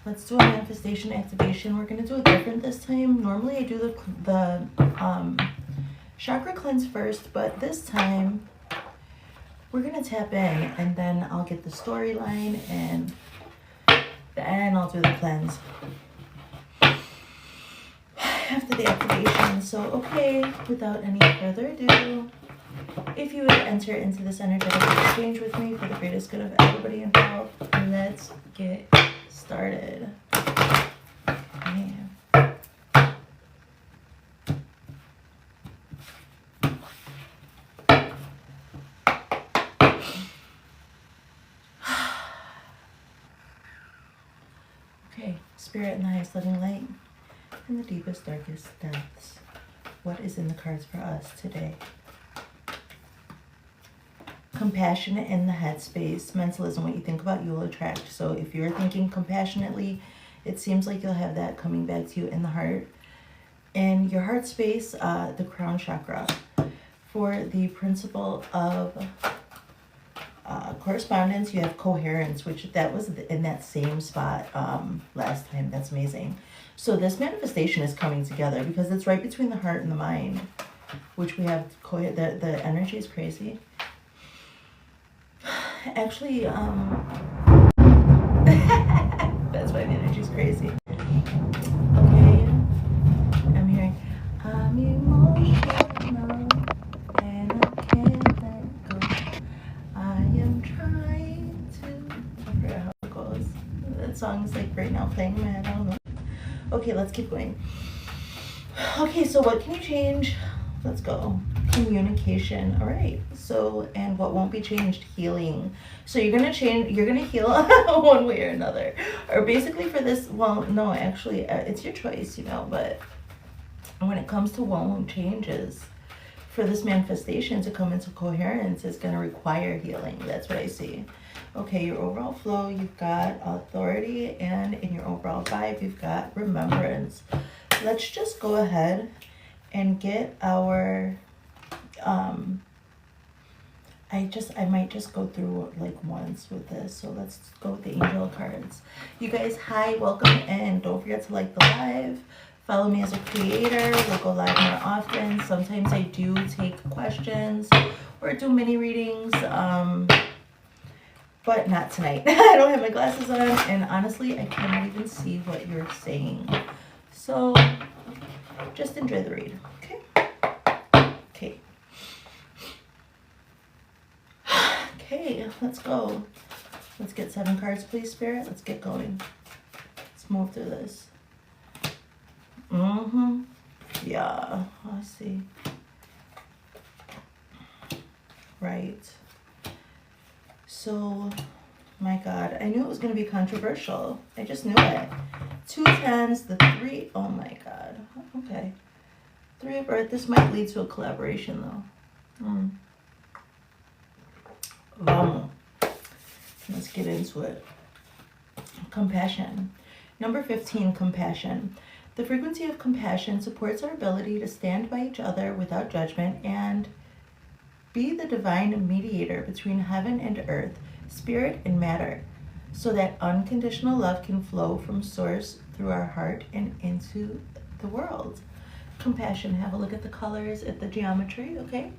let's do a manifestation activation. We're going to do it different this time. Normally I do the chakra cleanse first, but this time we're going to tap in, and then I'll get the storyline, and then I'll do the cleanse after the activation. So, okay, without any further ado, if you would enter into this energetic exchange with me for the greatest good of everybody involved, let's get started. Okay. Okay, Spirit in the highest loving light, in the deepest, darkest depths, what is in the cards for us today? Compassion in the headspace. Mentalism, what you think about, you will attract. So if you're thinking compassionately, it seems like you'll have that coming back to you in the heart. In your heart space, the crown chakra. For the principle of correspondence, you have coherence, which that was in that same spot last time. That's amazing. So this manifestation is coming together because it's right between the heart and the mind, which we have the energy is crazy. Actually, that's why the energy's crazy. Okay, I'm hearing, I'm emotional and I can't let go. I am trying to, I forgot how it goes. That song's like right now playing in my head, I don't know. Okay, let's keep going. Okay, so what can you change? Let's go. Communication. All right. So, and what won't be changed? Healing. So you're going to heal one way or another. Or basically for this, well, no, actually, it's your choice, you know, but when it comes to what won't changes, for this manifestation to come into coherence is going to require healing. That's what I see. Okay, your overall flow, you've got authority, and in your overall vibe, you've got remembrance. Let's just go ahead and get our I might just go through like once with this. So let's go with the angel cards. You guys, hi, welcome, and don't forget to like the live. Follow me as a creator. We'll go live more often. Sometimes I do take questions or do mini readings, but not tonight. I don't have my glasses on, and honestly, I cannot even see what you're saying. So just enjoy the read, okay? Okay. Okay, let's go. Let's get 7 cards, please, Spirit. Let's get going. Let's move through this. Yeah, I see. Right. So, my God, I knew it was going to be controversial. I just knew it. 2 tens, the 3, oh my God. Okay. 3 of Earth, this might lead to a collaboration though. Vamos. Let's get into it. Compassion. Number 15, compassion. The frequency of compassion supports our ability to stand by each other without judgment and be the divine mediator between heaven and earth, spirit and matter, so that unconditional love can flow from source through our heart and into the world. Compassion. Have a look at the colors, at the geometry, okay?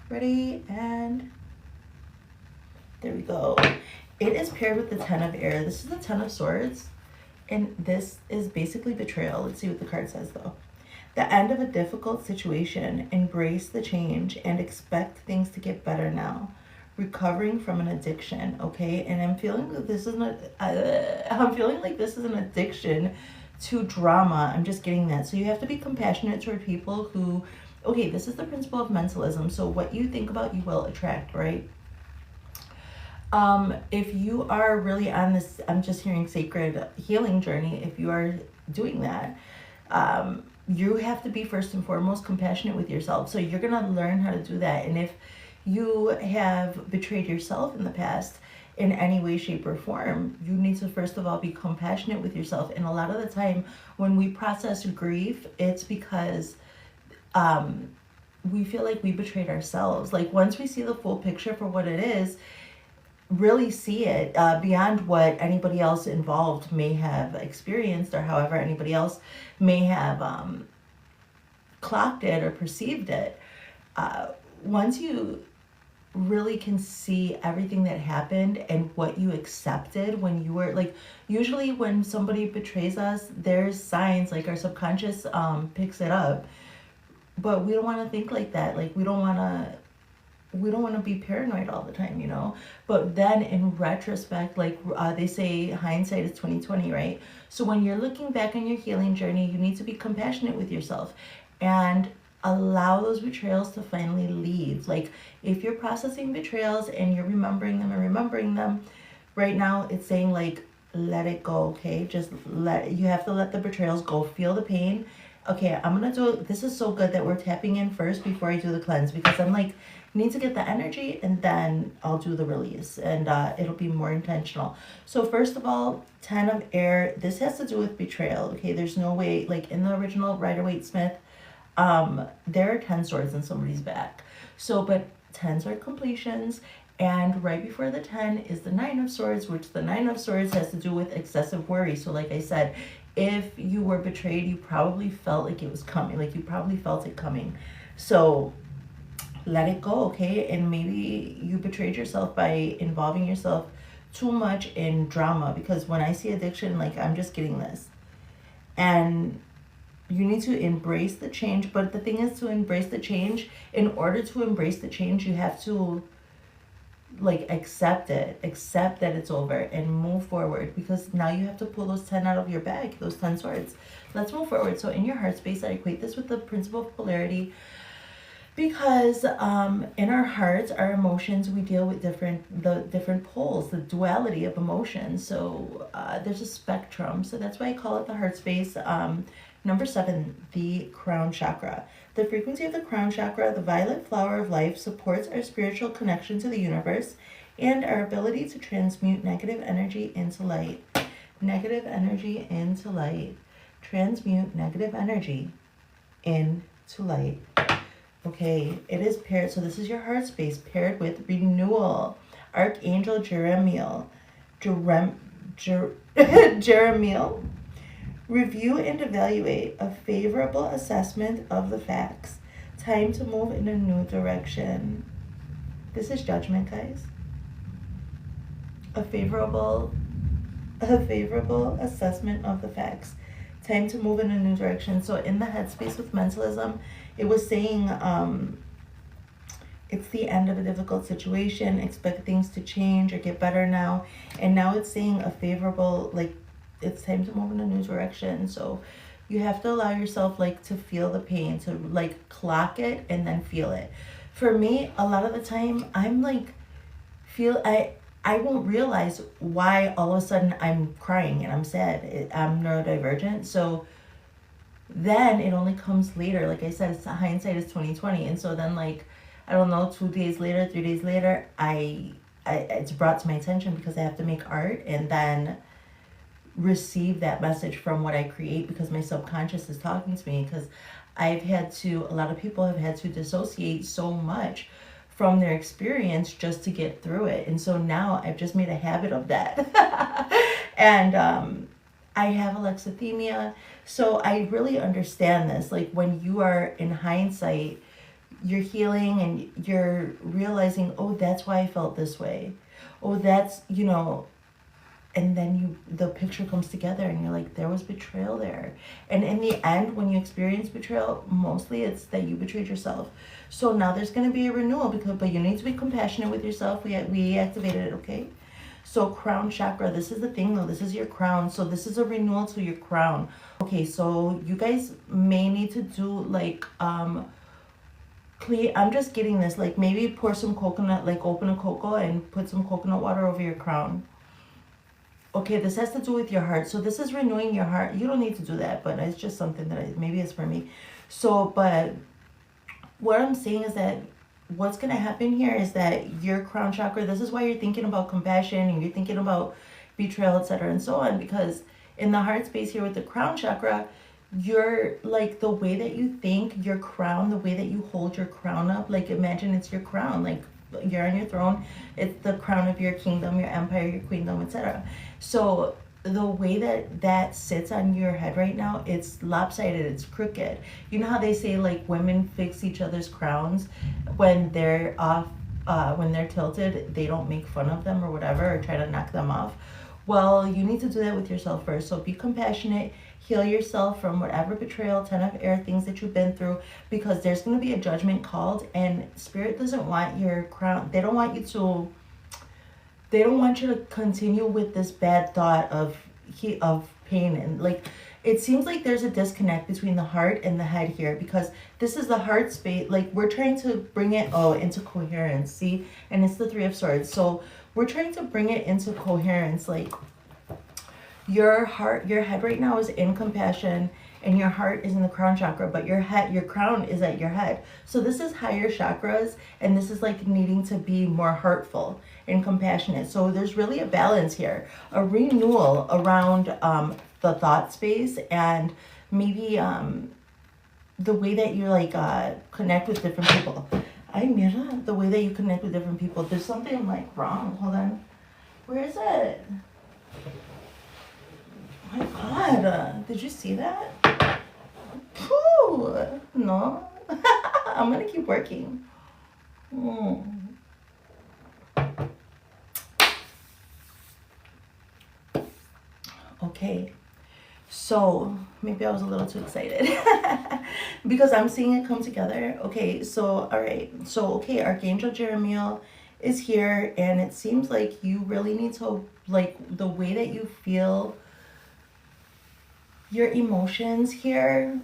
Ready, and there we go. It is paired with the 10 of air. This is the 10 of swords, and this is basically betrayal. Let's see what the card says though. The end of a difficult situation. Embrace the change and expect things to get better now. Recovering from an addiction, okay? And I'm feeling that this is not, I'm feeling like this is an addiction to drama. I'm just getting that. So you have to be compassionate toward people who, okay, this is the principle of mentalism. So what you think about, you will attract, right? If you are really on this, I'm just hearing sacred healing journey, if you are doing that, you have to be first and foremost compassionate with yourself. So you're going to learn how to do that. And if you have betrayed yourself in the past in any way, shape, or form, you need to first of all be compassionate with yourself. And a lot of the time when we process grief, it's because we feel like we betrayed ourselves. Like once we see the full picture for what it is, really see it beyond what anybody else involved may have experienced, or however anybody else may have clocked it or perceived it. uh, Once you really can see everything that happened and what you accepted when you were like, usually when somebody betrays us, there's signs, like our subconscious picks it up, but we don't want to think like that. Like we don't want to be paranoid all the time, you know. But then in retrospect, like they say hindsight is 2020, right? So when you're looking back on your healing journey, you need to be compassionate with yourself and allow those betrayals to finally leave. Like if you're processing betrayals and you're remembering them right now, it's saying like, let it go, okay? You have to let the betrayals go, feel the pain. Okay, I'm gonna do, this is so good that we're tapping in first before I do the cleanse, because I'm like, need to get the energy and then I'll do the release, and it'll be more intentional. So first of all, 10 of air, this has to do with betrayal, okay? There's no way, like in the original Rider-Waite-Smith, there are 10 swords in somebody's back. So, but 10s are completions, and right before the 10 is the 9 of swords, which the 9 of swords has to do with excessive worry. So like I said, if you were betrayed, you probably felt like it was coming, like you probably felt it coming. So let it go, okay? And maybe you betrayed yourself by involving yourself too much in drama, because when I see addiction, like I'm just getting this. And you need to embrace the change. But the thing is, to embrace the change, in order to embrace the change, you have to like accept that it's over and move forward, because now you have to pull those 10 out of your bag, those 10 swords. Let's move forward. So in your heart space, I equate this with the principle of polarity, because in our hearts, our emotions, we deal with the different poles, the duality of emotions. So there's a spectrum. So that's why I call it the heart space. Number 7, the crown chakra. The frequency of the crown chakra, the violet flower of life, supports our spiritual connection to the universe and our ability to transmute negative energy into light. Negative energy into light. Transmute negative energy into light. Okay, it is paired. So this is your heart space paired with renewal. Archangel Jeremiel. Jeremiel. Review and evaluate a favorable assessment of the facts. Time to move in a new direction. This is judgment, guys. A favorable assessment of the facts. Time to move in a new direction. So in the headspace with mentalism, it was saying it's the end of a difficult situation. Expect things to change or get better now. And now it's saying a favorable, like, it's time to move in a new direction. So you have to allow yourself like to feel the pain, to like clock it and then feel it. For me, a lot of the time I'm like I won't realize why all of a sudden I'm crying and I'm sad. I'm neurodivergent. So then it only comes later. Like I said, hindsight is 2020. And so then like, I don't know, 2 days later, 3 days later, it's brought to my attention because I have to make art and then receive that message from what I create, because my subconscious is talking to me, because a lot of people have had to dissociate so much from their experience just to get through it. And so now I've just made a habit of that. And I have alexithymia, so I really understand this. Like when you are in hindsight, you're healing and you're realizing, oh, that's why I felt this way. Oh, that's, you know, and then the picture comes together and you're like, there was betrayal there. And in the end, when you experience betrayal, mostly it's that you betrayed yourself. So now there's going to be a renewal, but you need to be compassionate with yourself. We activated it, okay? So crown chakra, this is the thing though, this is your crown. So this is a renewal to your crown. Okay, so you guys may need to do like, clean, I'm just getting this, like maybe pour some coconut, like open a cocoa and put some coconut water over your crown. Okay, this has to do with your heart. So this is renewing your heart. You don't need to do that, but it's just something that maybe it's for me. So, but what I'm saying is that what's going to happen here is that your crown chakra, this is why you're thinking about compassion and you're thinking about betrayal, etc. and so on, because in the heart space here with the crown chakra, you're like the way that you think, your crown, the way that you hold your crown up, like imagine it's your crown, like you're on your throne. It's the crown of your kingdom, your empire, your queendom, etc. So the way that sits on your head right now, it's lopsided, it's crooked. You know how they say like women fix each other's crowns when they're off, when they're tilted, they don't make fun of them or whatever, or try to knock them off. Well, you need to do that with yourself first. So be compassionate, heal yourself from whatever betrayal, 10 of air things that you've been through, because there's going to be a judgment called, and spirit doesn't want your crown. They don't want you to continue with this bad thought of pain. And like, it seems like there's a disconnect between the heart and the head here, because this is the heart space. Like, we're trying to bring it into coherence, see? And it's the Three of Swords. So we're trying to bring it into coherence. Like, your head right now is in compassion, and your heart is in the crown chakra, but your crown is at your head. So this is higher chakras, and this is like needing to be more heartful and compassionate. So there's really a balance here, a renewal around the thought space, and maybe the way that you like connect with different people. The way that you connect with different people. There's something like wrong. Hold on. Where is it? Oh my God, did you see that? Pooh, no. I'm gonna keep working. Okay, so maybe I was a little too excited because I'm seeing it come together. Okay, so all right, so okay, Archangel Jeremiel is here, and it seems like you really need to, like, the way that you feel your emotions here,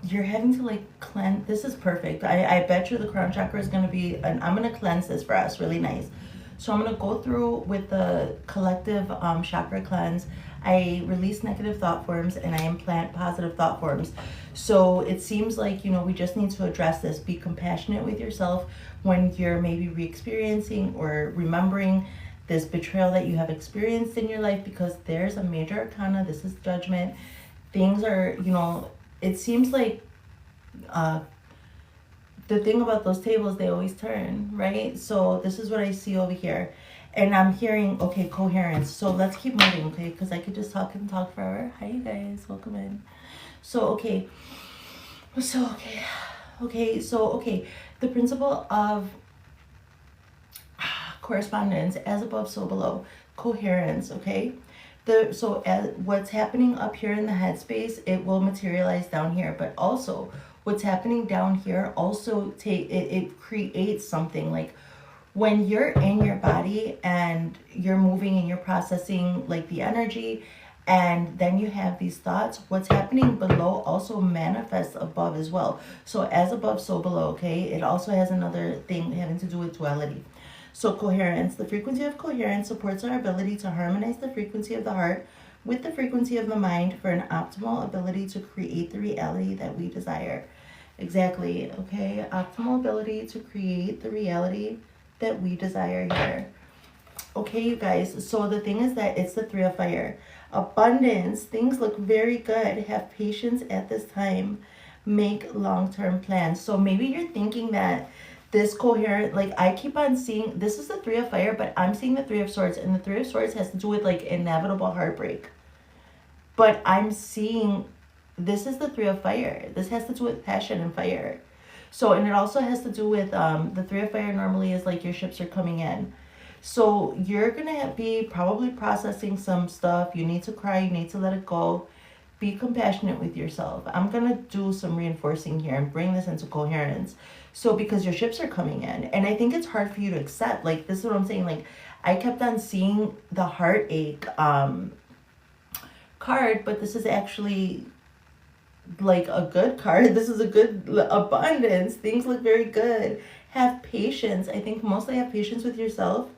you're having to like cleanse. This is perfect. I bet you the crown chakra is going to be, and I'm going to cleanse this for us really nice. So I'm going to go through with the collective chakra cleanse. I release negative thought forms, and I implant positive thought forms. So it seems like, we just need to address this. Be compassionate with yourself when you're maybe re-experiencing or remembering this betrayal that you have experienced in your life, because there's a major arcana. This is judgment. Things are, it seems like the thing about those tables, they always turn, right? So this is what I see over here. And I'm hearing, okay, coherence. So let's keep moving, okay? Because I could just talk and talk forever. Hi, you guys. Welcome in. So, okay. The principle of correspondence, as above, so below. Coherence, okay? What's happening up here in the headspace, it will materialize down here. But also, what's happening down here also it creates something. Like, when you're in your body and you're moving and you're processing like the energy, and then you have these thoughts, what's happening below also manifests above as well. So as above, so below, okay? It also has another thing having to do with duality. So coherence, the frequency of coherence supports our ability to harmonize the frequency of the heart with the frequency of the mind for an optimal ability to create the reality that we desire. Exactly, okay? Optimal ability to create the reality that we desire here. Okay, you guys, so the thing is that it's the Three of Fire. Abundance, things look very good. Have patience at this time. Make long-term plans. So maybe you're thinking that this coherent, like, I keep on seeing, this is the Three of Fire, but I'm seeing the Three of Swords, and the Three of Swords has to do with like inevitable heartbreak. But I'm seeing, this is the Three of Fire. This has to do with passion and fire. So, and it also has to do with, the Three of Fire normally is like your ships are coming in. So you're going to be probably processing some stuff. You need to cry. You need to let it go. Be compassionate with yourself. I'm going to do some reinforcing here and bring this into coherence. So because your ships are coming in, and I think it's hard for you to accept, like, this is what I'm saying. Like, I kept on seeing the heartache card, but this is actually like a good card. This is a good abundance. Things look very good. Have patience. I think mostly have patience with yourself.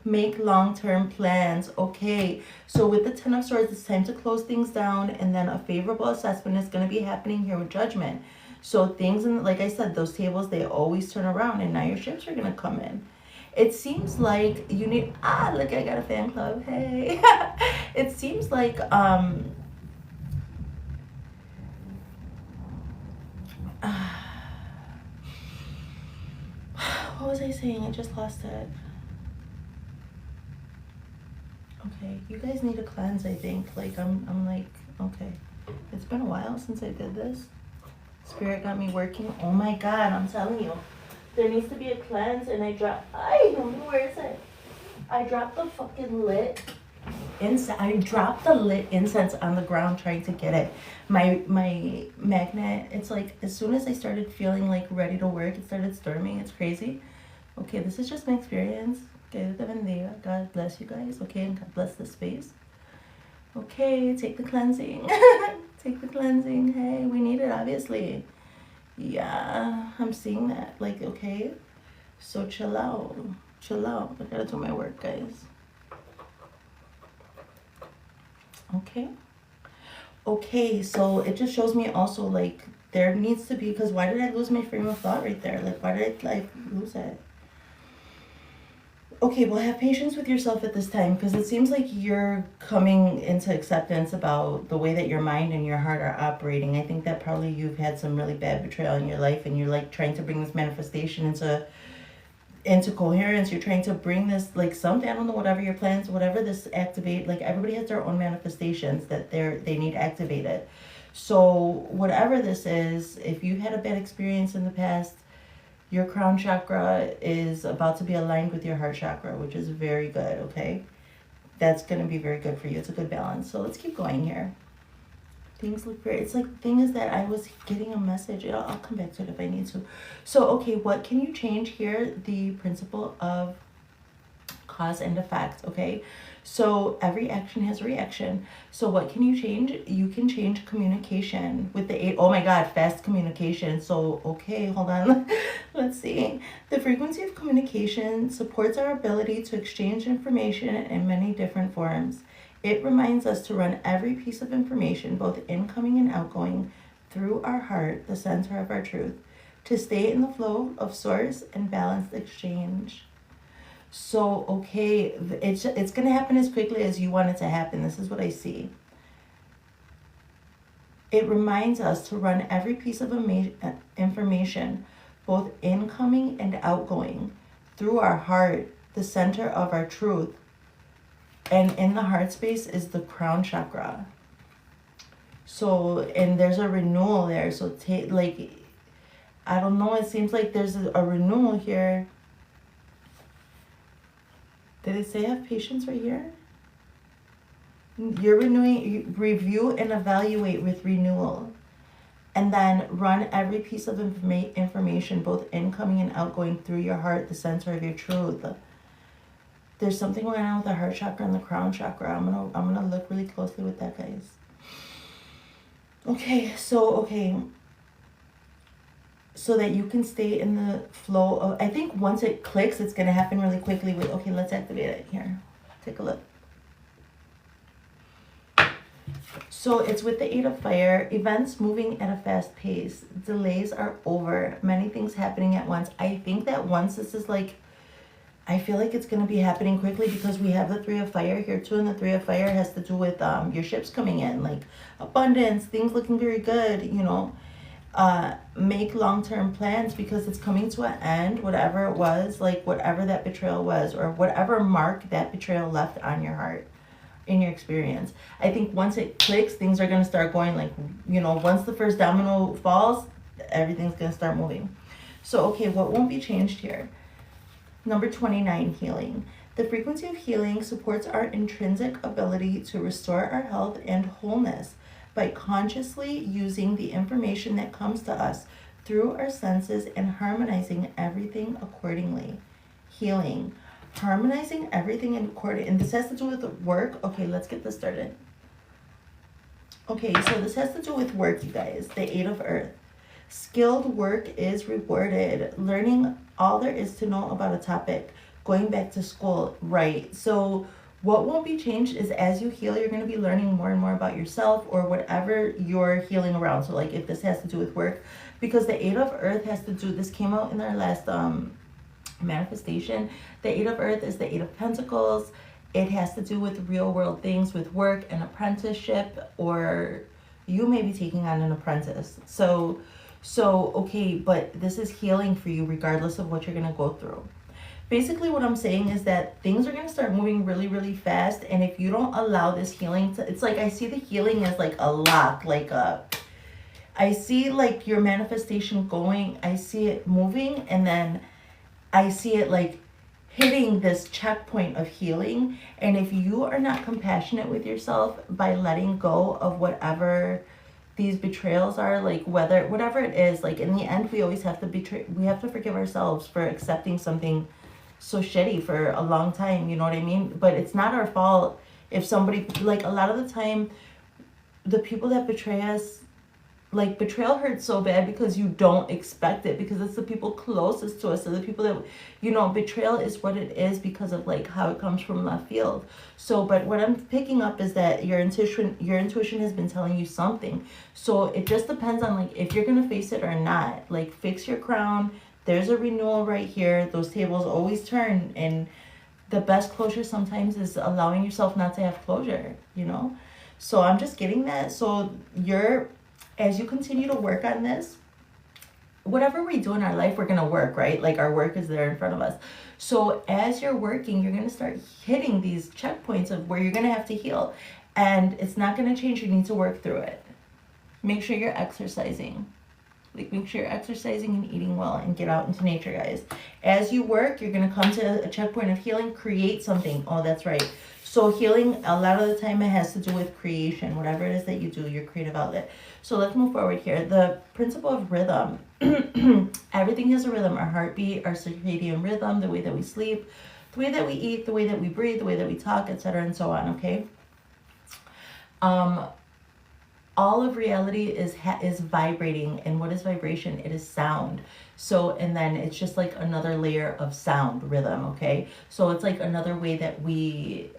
Make long-term plans. Okay, so with the Ten of Swords, it's time to close things down, and then a favorable assessment is going to be happening here with Judgment. So things, like I said, those tables, they always turn around, and now your ships are going to come in. It seems like you need, look, I got a fan club. Hey. It seems like was I saying? I just lost it. Okay, you guys need a cleanse, I think. Like, I'm like, okay. It's been a while since I did this. Spirit got me working. Oh my God, I'm telling you. There needs to be a cleanse, and I dropped, where is it? I dropped the fucking lit incense. I dropped the lit incense on the ground trying to get it. My magnet, it's like, as soon as I started feeling like ready to work, it started storming. It's crazy. Okay, this is just my experience. Que Dios te bendiga. God bless you guys. Okay, and God bless the space. Okay, take the cleansing. Take the cleansing. Hey, we need it, obviously. Yeah, I'm seeing that. Like, okay, so chill out. Chill out. I gotta do my work, guys. Okay. Okay, so it just shows me also, like, there needs to be, because why did I lose my frame of thought right there? Like, why did I, like, lose it? Okay, well, have patience with yourself at this time, because it seems like you're coming into acceptance about the way that your mind and your heart are operating. I think that probably you've had some really bad betrayal in your life, and you're like trying to bring this manifestation into coherence. You're trying to bring this, like, something, I don't know, whatever your plans, whatever this activate, like, everybody has their own manifestations that they need activated. So whatever this is, if you had a bad experience in the past, your crown chakra is about to be aligned with your heart chakra, which is very good, okay? That's going to be very good for you. It's a good balance. So let's keep going here. Things look great. It's like, the thing is that I was getting a message. I'll come back to it if I need to. So, okay, what can you change here? The principle of cause and effect, okay? So every action has a reaction. So what can you change? You can change communication with the 8. Oh my God, fast communication. So, okay, hold on. Let's see. The frequency of communication supports our ability to exchange information in many different forms. It reminds us to run every piece of information, both incoming and outgoing, through our heart, the center of our truth, to stay in the flow of source and balanced exchange. So, okay, it's going to happen as quickly as you want it to happen. This is what I see. It reminds us to run every piece of information, both incoming and outgoing, through our heart, the center of our truth. And in the heart space is the crown chakra. So, and there's a renewal there. So, like, I don't know, it seems like there's a renewal here. Did it say have patience right here? You're renewing, review and evaluate with renewal. And then run every piece of information, both incoming and outgoing, through your heart, the center of your truth. There's something going on with the heart chakra and the crown chakra. I'm gonna look really closely with that, guys. Okay, so that you can stay in the flow of, I think once it clicks, it's going to happen really quickly with, okay, let's activate it here. Take a look. So it's with the 8 of fire, events moving at a fast pace. Delays are over, many things happening at once. I think that once this is like, I feel like it's going to be happening quickly because we have the 3 of fire here too, and the 3 of fire has to do with your ships coming in, like abundance, things looking very good, you know. Make long-term plans because it's coming to an end, whatever it was, like whatever that betrayal was, or whatever mark that betrayal left on your heart in your experience. I think once it clicks, things are going to start going, like, you know, once the first domino falls, everything's going to start moving. So, okay, what won't be changed here? Number 29, healing. The frequency of healing supports our intrinsic ability to restore our health and wholeness by consciously using the information that comes to us through our senses and harmonizing everything accordingly. Healing. Harmonizing everything in according, and this has to do with work. Okay, let's get this started. Okay, so this has to do with work, you guys. The 8 of earth. Skilled work is rewarded. Learning all there is to know about a topic. Going back to school, right? So what won't be changed is as you heal, you're going to be learning more and more about yourself or whatever you're healing around. So like if this has to do with work, because the 8 of earth has to do, this came out in our last manifestation. The 8 of earth is the 8 of pentacles. It has to do with real world things, with work and apprenticeship, or you may be taking on an apprentice. So So, okay, but this is healing for you regardless of what you're going to go through. Basically, what I'm saying is that things are going to start moving really, really fast. And if you don't allow this healing to, it's like I see the healing as like a lock, like I see like your manifestation going, I see it moving, and then I see it like hitting this checkpoint of healing. And if you are not compassionate with yourself by letting go of whatever these betrayals are, like whatever it is, like in the end we always have to we have to forgive ourselves for accepting something so shitty for a long time, you know what I mean? But it's not our fault if somebody, like a lot of the time the people that betray us, like betrayal hurts so bad because you don't expect it, because it's the people closest to us, so the people that, you know, betrayal is what it is because of like how it comes from left field. So but what I'm picking up is that your intuition has been telling you something. So it just depends on like if you're gonna face it or not. Like fix your crown. There's a renewal right here. Those tables always turn, and the best closure sometimes is allowing yourself not to have closure, you know? So I'm just getting that. So as you continue to work on this, whatever we do in our life, we're going to work, right? Like our work is there in front of us. So as you're working, you're going to start hitting these checkpoints of where you're going to have to heal. And it's not going to change. You need to work through it. Make sure you're exercising. Like make sure you're exercising and eating well, and get out into nature, guys. As you work, you're going to come to a checkpoint of healing. Create something. Oh, that's right. So healing, a lot of the time it has to do with creation. Whatever it is that you do, your creative outlet. So let's move forward here. The principle of rhythm. Everything has a rhythm. Our heartbeat, our circadian rhythm, the way that we sleep, the way that we eat, the way that we breathe, the way that we talk, etc. and so on, okay? All of reality is vibrating. And what is vibration? It is sound. So, and then it's just like another layer of sound, rhythm, okay? So it's like another way that we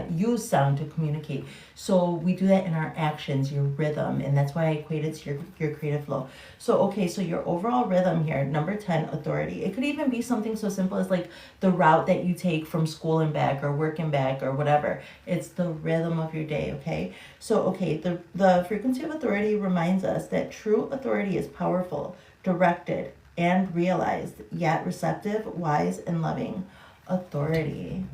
use sound to communicate. So we do that in our actions, your rhythm, and that's why I equate it to your creative flow. So okay, so your overall rhythm here, number 10, authority. It could even be something so simple as like the route that you take from school and back, or work and back, or whatever. It's the rhythm of your day, okay? So okay, the frequency of authority reminds us that true authority is powerful, directed, and realized, yet receptive, wise, and loving. Authority.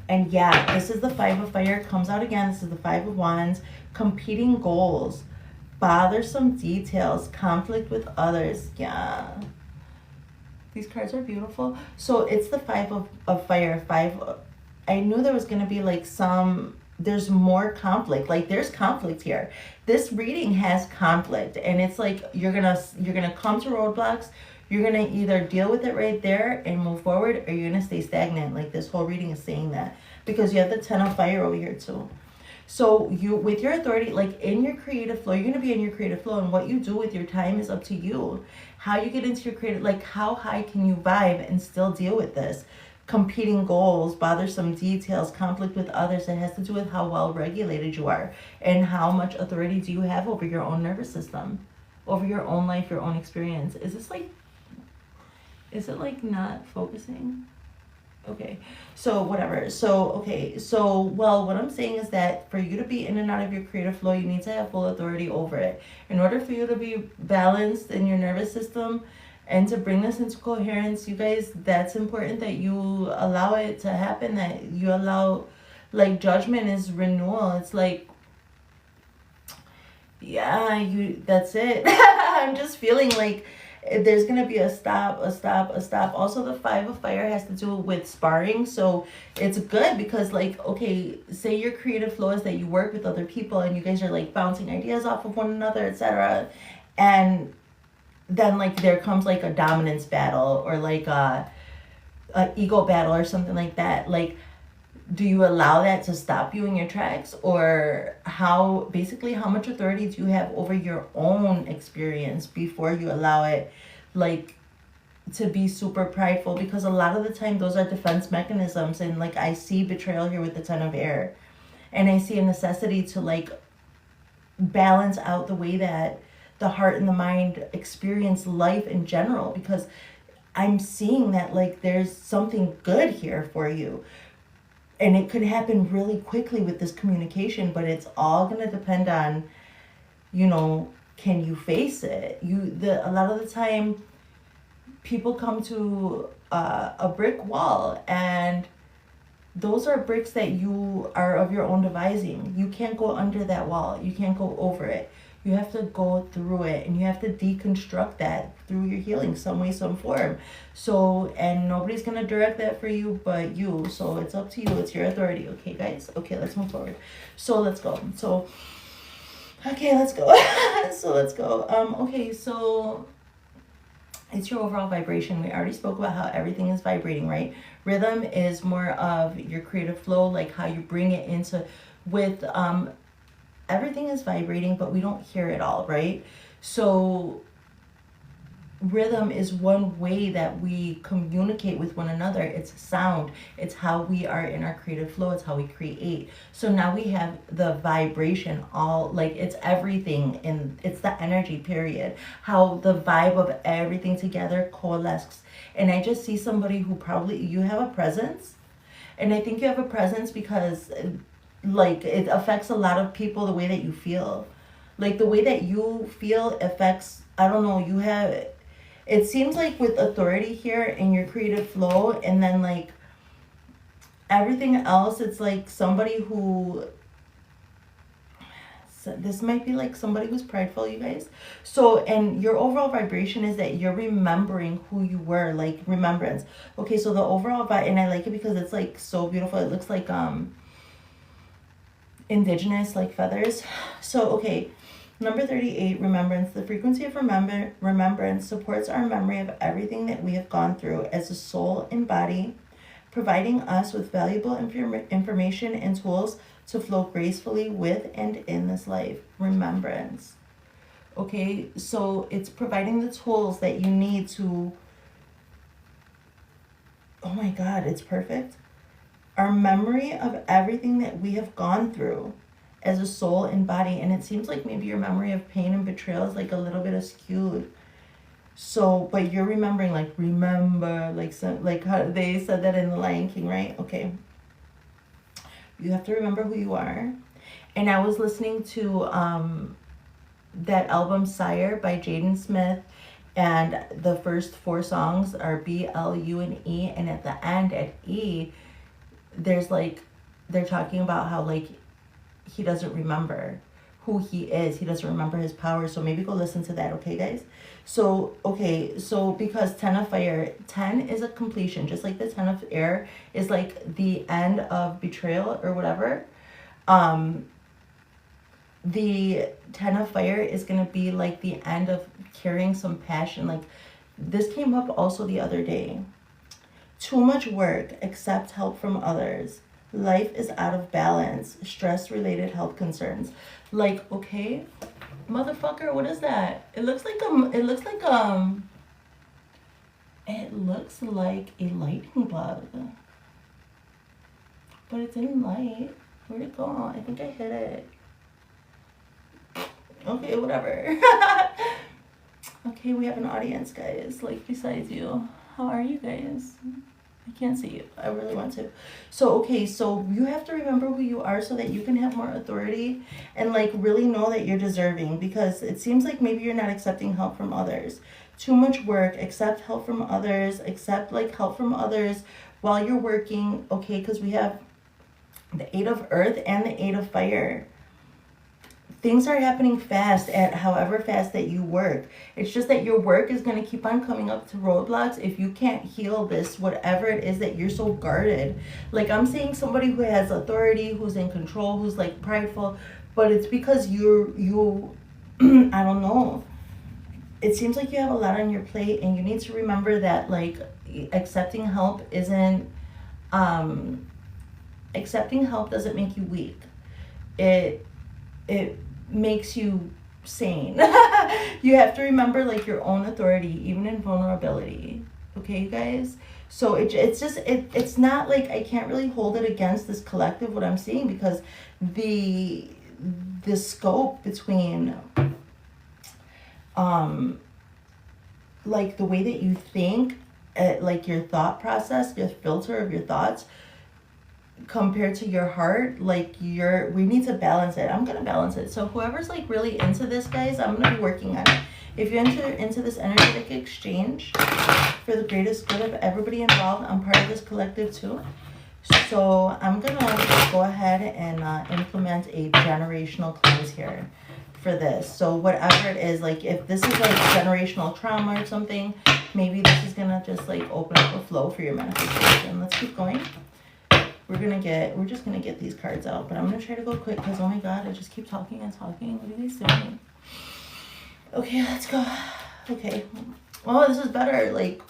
And yeah, this is the 5 of fire. Comes out again. This is the 5 of wands. Competing goals. Bothersome details. Conflict with others. Yeah. These cards are beautiful. So it's the 5 of fire. I knew there was going to be like there's more conflict. Like there's conflict here. This reading has conflict. And it's like you're gonna come to roadblocks. You're going to either deal with it right there and move forward, or you're going to stay stagnant. Like this whole reading is saying that, because you have the 10 of fire over here too. So with your authority, like in your creative flow, you're going to be in your creative flow, and what you do with your time is up to you. How you get into your creative, like how high can you vibe and still deal with this? Competing goals, bothersome details, conflict with others. It has to do with how well regulated you are, and how much authority do you have over your own nervous system, over your own life, your own experience. Is it like not focusing? Okay, so whatever. So, okay, so, well, what I'm saying is that for you to be in and out of your creative flow, you need to have full authority over it. In order for you to be balanced in your nervous system and to bring this into coherence, you guys, that's important that you allow it to happen, that you allow, like, judgment is renewal. It's like, yeah, that's it. I'm just feeling like there's going to be a stop. Also, the 5 of fire has to do with sparring. So it's good because, like, okay, say your creative flow is that you work with other people and you guys are like bouncing ideas off of one another, etc. And then like there comes like a dominance battle, or like a ego battle or something like that. Like, do you allow that to stop you in your tracks? Or how much authority do you have over your own experience before you allow it, like, to be super prideful? Because a lot of the time those are defense mechanisms. And like I see betrayal here with the 10 of air, and I see a necessity to like balance out the way that the heart and the mind experience life in general, because I'm seeing that like there's something good here for you. And it could happen really quickly with this communication, but it's all going to depend on, can you face it? A lot of the time, people come to a brick wall, and those are bricks that you are of your own devising. You can't go under that wall. You can't go over it. You have to go through it, and you have to deconstruct that through your healing some way, some form. So, and nobody's going to direct that for you but you. So it's up to you. It's your authority. Okay, guys? Okay, let's move forward. So let's go. Okay, let's go. Let's go. Okay, so it's your overall vibration. We already spoke about how everything is vibrating, right? Rhythm is more of your creative flow, like how you bring it into with everything is vibrating, but we don't hear it all, right? So rhythm is one way that we communicate with one another. It's sound. It's how we are in our creative flow. It's how we create. So now we have the vibration, all like it's everything, and it's the energy, period. How the vibe of everything together coalesces. And I just see somebody who probably, you have a presence. And I think you have a presence because like it affects a lot of people the way that you feel. Like the way that you feel affects, I don't know, you have, it seems like with authority here in your creative flow, and then like everything else, it's like somebody who, this might be like somebody who's prideful, you guys. So, and your overall vibration is that you're remembering who you were, like remembrance. Okay, so the overall vibe, and I like it because it's like so beautiful. It looks like indigenous, like feathers. So, okay. Number 38, remembrance. The frequency of remembrance supports our memory of everything that we have gone through as a soul and body, providing us with valuable information and tools to flow gracefully with and in this life. Remembrance. Okay, so it's providing the tools that you need to, oh my God, it's perfect. Our memory of everything that we have gone through as a soul and body. And it seems like maybe your memory of pain and betrayal is like a little bit skewed. So, but you're remembering, like, remember, like, so, like how they said that in The Lion King, right? Okay. You have to remember who you are. And I was listening to that album Sire by Jaden Smith. And the first 4 songs are B, L, U, and E. And at the end, at E, there's like, they're talking about how like he doesn't remember who he is. He doesn't remember his power. So maybe go listen to that, okay, guys? So, okay, so because 10 of fire, 10 is a completion, just like the 10 of air is like the end of betrayal or whatever. The 10 of fire is going to be like the end of carrying some passion. Like this came up also the other day. Too much work, accept help from others. Life is out of balance. Stress-related health concerns. Like, okay, motherfucker, what is that? It looks like a lightning bug. But it didn't light. Where'd it go? I think I hit it. Okay, whatever. Okay, we have an audience, guys, like besides you. How are you guys? I can't see you. I really want to. So, okay, so you have to remember who you are so that you can have more authority and like really know that you're deserving, because it seems like maybe you're not accepting help from others. Too much work, accept help from others, accept like help from others while you're working, okay, because we have the 8 of earth and the 8 of fire. Things are happening fast at however fast that you work. It's just that your work is going to keep on coming up to roadblocks if you can't heal this, whatever it is that you're so guarded. Like I'm seeing somebody who has authority, who's in control, who's like prideful, but it's because you I don't know. It seems like you have a lot on your plate, and you need to remember that like accepting help isn't accepting help doesn't make you weak. It makes you sane. You have to remember like your own authority, even in vulnerability. Okay, you guys? So it's not like I can't really hold it against this collective, what I'm seeing, because the scope between like the way that you think, like your thought process, your filter of your thoughts, compared to your heart, like we need to balance it. I'm gonna balance it. So whoever's like really into this, guys, I'm gonna be working on it. If you enter into this energetic exchange for the greatest good of everybody involved, I'm part of this collective too. So I'm gonna go ahead and implement a generational cleanse here for this. So whatever it is, like if this is like generational trauma or something, maybe this is gonna just like open up a flow for your manifestation. Let's keep going. We're just gonna get these cards out, but I'm gonna try to go quick because oh my god, I just keep talking and talking. What are you guys doing? Okay, let's go. Okay. Oh, this is better. Like,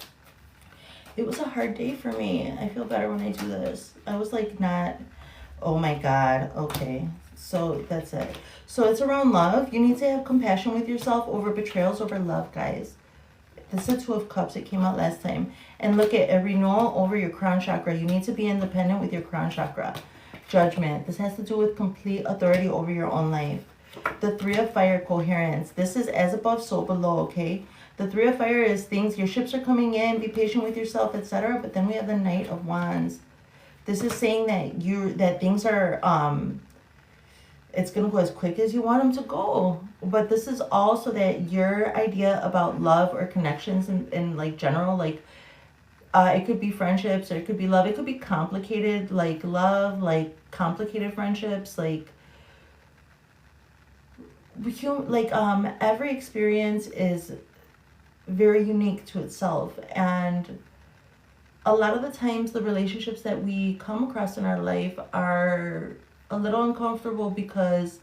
it was a hard day for me. I feel better when I do this. I was like not, oh my god. Okay. So that's it. So it's around love. You need to have compassion with yourself over betrayals, over love, guys. This is the Two of Cups. It came out last time. And look at a renewal over your crown chakra. You need to be independent with your crown chakra. Judgment. This has to do with complete authority over your own life. The Three of Fire, coherence. This is as above, so below, okay? The Three of Fire is things, your ships are coming in, be patient with yourself, etc. But then we have the Knight of Wands. This is saying that things are, it's going to go as quick as you want them to go. But this is also that your idea about love or connections in like general, like, it could be friendships or it could be love. It could be complicated, like love, like complicated friendships, like, every experience is very unique to itself, and a lot of the times the relationships that we come across in our life are a little uncomfortable because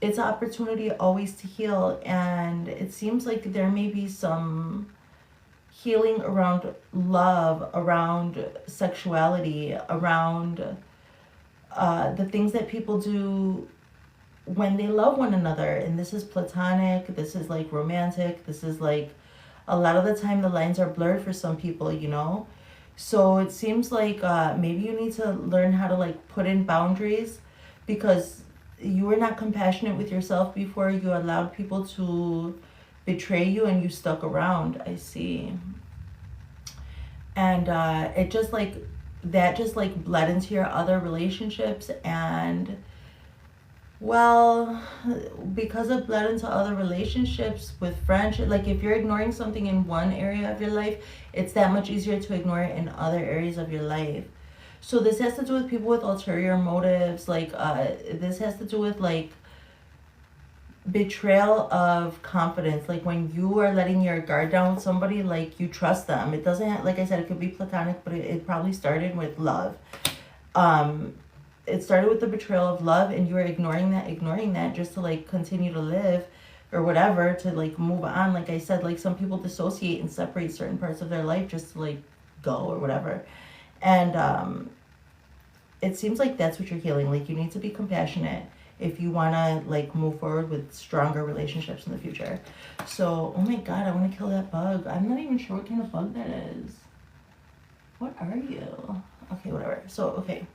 it's an opportunity always to heal, and it seems like there may be some healing around love, around sexuality, around the things that people do when they love one another. And this is platonic, this is like romantic, this is like, a lot of the time the lines are blurred for some people, you know. So it seems like maybe you need to learn how to like put in boundaries, because you were not compassionate with yourself before. You allowed people to betray you and you stuck around. I see. And it just like that just like bled into your other relationships, and well, because it bled into other relationships with friendship, like if you're ignoring something in one area of your life, it's that much easier to ignore it in other areas of your life. So this has to do with people with ulterior motives, like this has to do with like betrayal of confidence, like when you are letting your guard down with somebody, like you trust them. It doesn't, like I said, it could be platonic, but it probably started with love. It started with the betrayal of love, and you were ignoring that just to like continue to live or whatever, to like move on. Like I said, like some people dissociate and separate certain parts of their life just to like go or whatever. And it seems like that's what you're healing. Like you need to be compassionate if you want to like move forward with stronger relationships in the future. So, oh my god, I want to kill that bug. I'm not even sure what kind of bug that is. What are you? Okay, whatever. So, okay.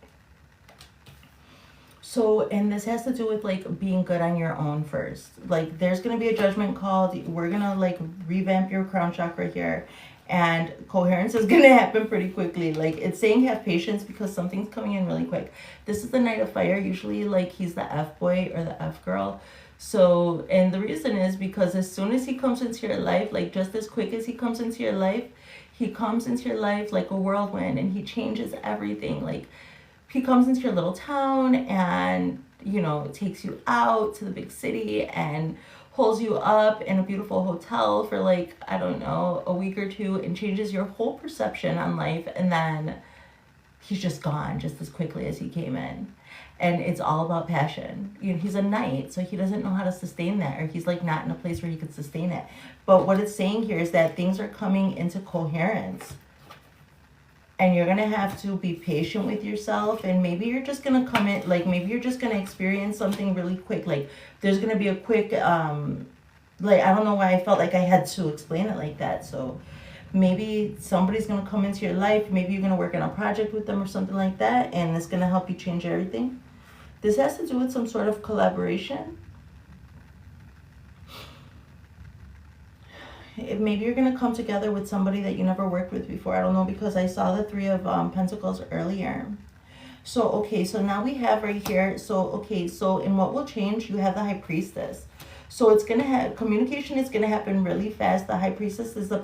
So, and this has to do with like being good on your own first. Like there's going to be a judgment call. We're going to like revamp your crown chakra here, and coherence is going to happen pretty quickly. Like it's saying have patience because something's coming in really quick. This is the Knight of Fire. Usually like he's the F boy or the F girl. So, and the reason is because as soon as he comes into your life, like just as quick as he comes into your life, he comes into your life like a whirlwind, and he changes everything. Like he comes into your little town and, you know, takes you out to the big city and holds you up in a beautiful hotel for like, I don't know, a week or two, and changes your whole perception on life. And then he's just gone just as quickly as he came in. And it's all about passion. You know, he's a knight, so he doesn't know how to sustain that, or he's like not in a place where he could sustain it. But what it's saying here is that things are coming into coherence. And you're going to have to be patient with yourself, and maybe you're just going to come in, like maybe you're just going to experience something really quick. Like there's going to be a quick, like I don't know why I felt like I had to explain it like that. So maybe somebody's going to come into your life, maybe you're going to work on a project with them or something like that, and it's going to help you change everything. This has to do with some sort of collaboration. Maybe you're going to come together with somebody that you never worked with before. I don't know, because I saw the Three of Pentacles earlier. So, okay, so now we have right here, so, okay, so in what will change, you have the High Priestess. So it's going to have, communication is going to happen really fast. The High Priestess is a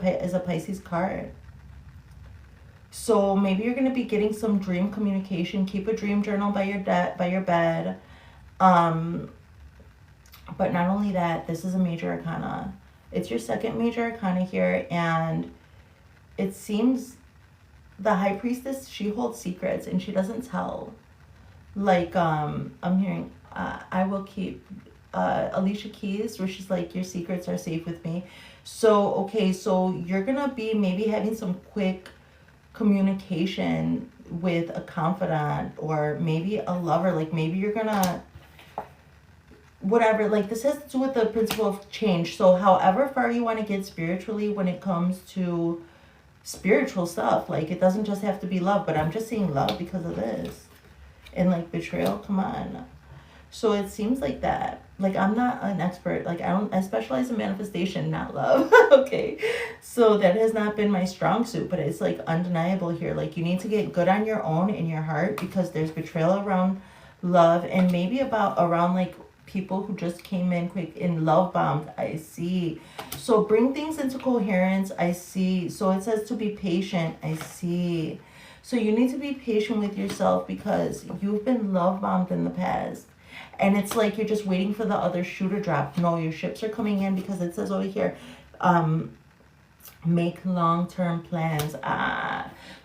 Pisces card. So maybe you're going to be getting some dream communication. Keep a dream journal by your bed. But not only that, this is a major arcana. It's your second major arcana here, and it seems the High Priestess, she holds secrets and she doesn't tell. Like, I'm hearing, I will keep, Alicia Keys, where she's like, your secrets are safe with me. So, okay, so you're gonna be maybe having some quick communication with a confidant or maybe a lover. Like, maybe you're gonna, whatever, like, this has to do with the principle of change. So however far you want to get spiritually when it comes to spiritual stuff, like, it doesn't just have to be love, but I'm just saying love because of this. And like betrayal, come on. So it seems like that. Like, I'm not an expert. Like, I specialize in manifestation, not love. Okay. So that has not been my strong suit, but it's like undeniable here. Like, you need to get good on your own in your heart, because there's betrayal around love, and maybe around like people who just came in quick and love bombed. I see. So bring things into coherence. I see. So it says to be patient. I see. So you need to be patient with yourself, because you've been love bombed in the past. And it's like you're just waiting for the other shoe to drop. No, your ships are coming in, because it says over here, make long-term plans.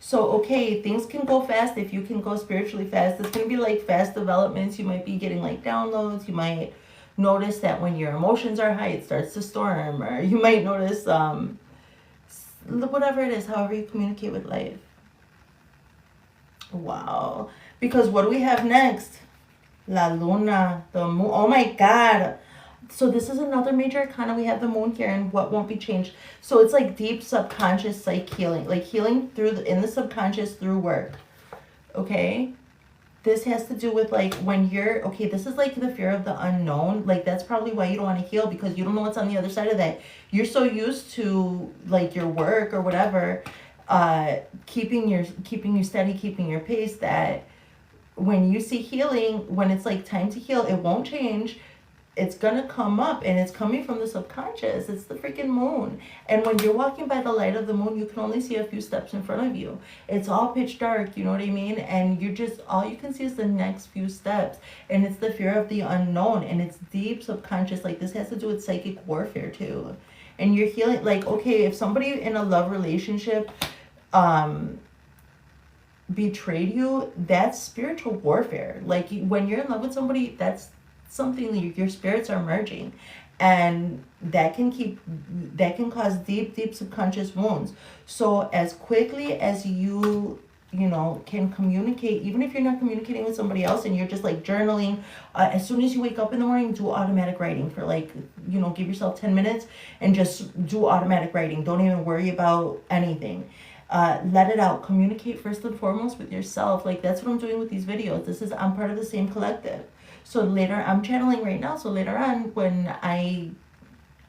So, okay, things can go fast if you can go spiritually fast. It's going to be like fast developments. You might be getting like downloads. You might notice that when your emotions are high, it starts to storm. Or you might notice, whatever it is, however you communicate with life. Wow. Because what do we have next? La Luna, the moon. Oh my God. So this is another major arcana. We have the moon here, and what won't be changed. So it's like deep subconscious psych healing. Like healing in the subconscious through work. Okay? This has to do with like when you're, okay, this is like the fear of the unknown. Like, that's probably why you don't want to heal, because you don't know what's on the other side of that. You're so used to like your work or whatever, keeping you steady, keeping your pace, that when you see healing, when it's like time to heal, it won't change. It's gonna come up, and it's coming from the subconscious. It's the freaking moon. And when you're walking by the light of the moon, you can only see a few steps in front of you. It's all pitch dark, you know what I mean? And you just, all you can see is the next few steps. And it's the fear of the unknown, and it's deep subconscious. Like, this has to do with psychic warfare too. And you're healing, like, okay, if somebody in a love relationship betrayed you, that's spiritual warfare. Like, when you're in love with somebody, that's something your spirits are merging, and that can cause deep subconscious wounds. So as quickly as you can communicate, even if you're not communicating with somebody else and you're just like journaling, as soon as you wake up in the morning, do automatic writing for like, give yourself 10 minutes and just do automatic writing. Don't even worry about anything. Let it out. Communicate first and foremost with yourself. Like, that's what I'm doing with these videos. I'm part of the same collective. So later, I'm channeling right now. So later on, when I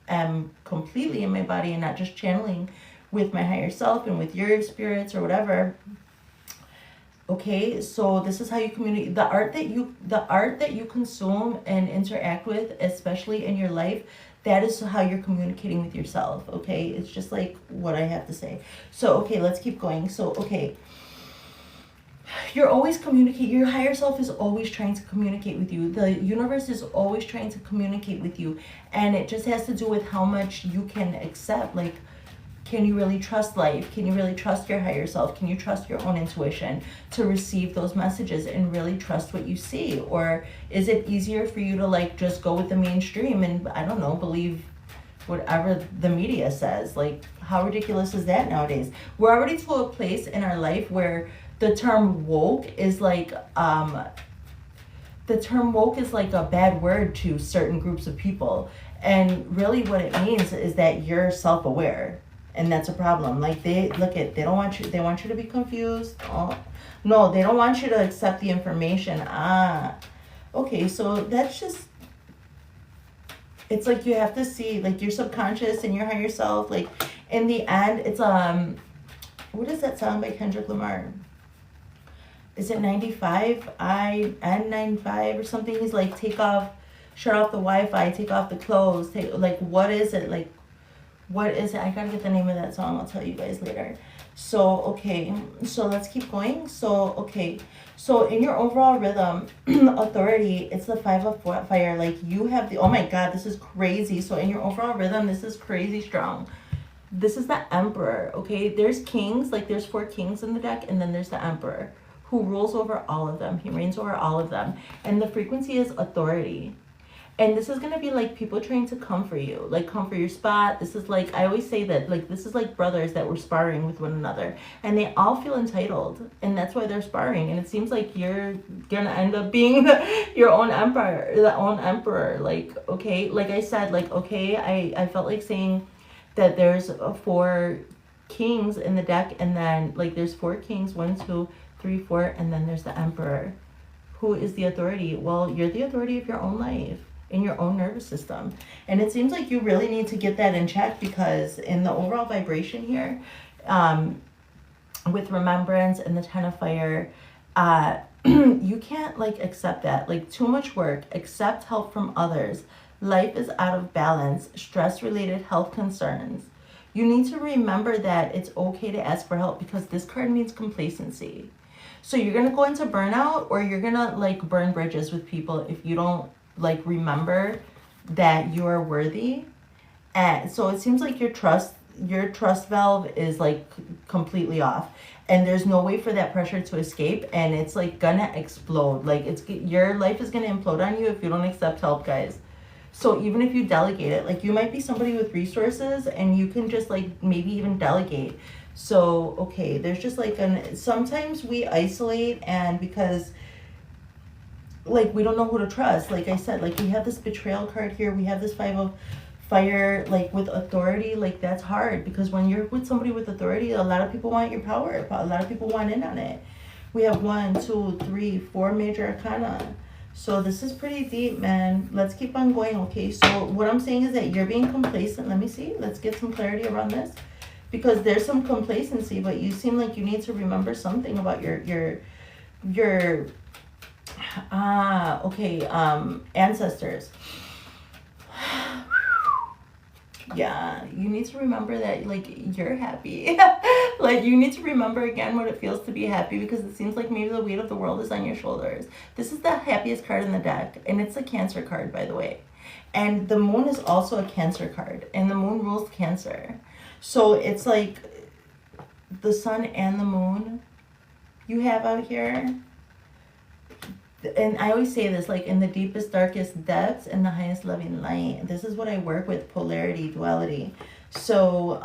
am completely in my body and not just channeling with my higher self and with your spirits or whatever. Okay, so this is how you communicate. The art that you consume and interact with, especially in your life, that is how you're communicating with yourself. Okay, it's just like what I have to say. So okay, let's keep going. So okay. You're always communicating. Your higher self is always trying to communicate with you. The universe is always trying to communicate with you. And it just has to do with how much you can accept. Like, can you really trust life? Can you really trust your higher self? Can you trust your own intuition to receive those messages and really trust what you see? Or is it easier for you to like just go with the mainstream and, I don't know, believe whatever the media says? Like, how ridiculous is that nowadays? We're already to a place in our life where the term woke is like a bad word to certain groups of people. And really what it means is that you're self-aware. And that's a problem. Like, they don't want you, they want you to be confused. Oh, no, they don't want you to accept the information. Okay, so that's just, it's like you have to see, like, your subconscious and your higher self. Like, in the end, it's, what is that song by Kendrick Lamar? is it 95? N95 or something? He's like, take off, shut off the Wi-Fi, take off the clothes, like, what is it? Like, what is it? I gotta get the name of that song. I'll tell you guys later. So, okay, so let's keep going. So, okay, so in your overall rhythm, authority, it's the 5 of fire. Like, you have the, oh my God, this is crazy. So in your overall rhythm, this is crazy strong. This is the Emperor, okay? There's kings, like there's 4 kings in the deck, and then there's the Emperor, who rules over all of them. He reigns over all of them. And the frequency is authority. And this is going to be like people trying to come for you, like come for your spot. This is like, I always say that, like, this is like brothers that were sparring with one another. And they all feel entitled. And that's why they're sparring. And it seems like you're going to end up being your own emperor, the own emperor. Like, okay, like I said, like, okay, I felt like saying that there's 4 kings in the deck. And then, like, there's 4 kings, 1, 2, 3, 4, and then there's the Emperor. Who is the authority? Well, you're the authority of your own life, in your own nervous system. And it seems like you really need to get that in check, because in the overall vibration here, with remembrance and the 10 of fire, you can't like accept that. Like, too much work, accept help from others. Life is out of balance, stress-related health concerns. You need to remember that it's okay to ask for help, because this card means complacency. So you're going to go into burnout, or you're going to like burn bridges with people if you don't like remember that you are worthy. And so it seems like your trust valve is like completely off, and there's no way for that pressure to escape, and it's like gonna explode. Like, your life is gonna implode on you if you don't accept help, guys. So even if you delegate it, like, you might be somebody with resources and you can just like maybe even delegate. So, okay, there's just like sometimes we isolate, and because like we don't know who to trust. Like I said, like we have this betrayal card here, we have this 5 of fire, like with authority. Like, that's hard, because when you're with somebody with authority, a lot of people want your power, a lot of people want in on it. We have 1, 2, 3, 4 major arcana. So this is pretty deep, man. Let's keep on going. Okay, so what I'm saying is that you're being complacent. Let me see, let's get some clarity around this, because there's some complacency, but you seem like you need to remember something about your ancestors. Yeah, you need to remember that, like, you're happy. Like, you need to remember again what it feels to be happy, because it seems like maybe the weight of the world is on your shoulders. This is the happiest card in the deck, and it's a Cancer card, by the way. And the moon is also a Cancer card, and the moon rules Cancer. So it's like the sun and the moon you have out here. And I always say this, like, in the deepest, darkest depths and the highest loving light. This is what I work with, polarity, duality. So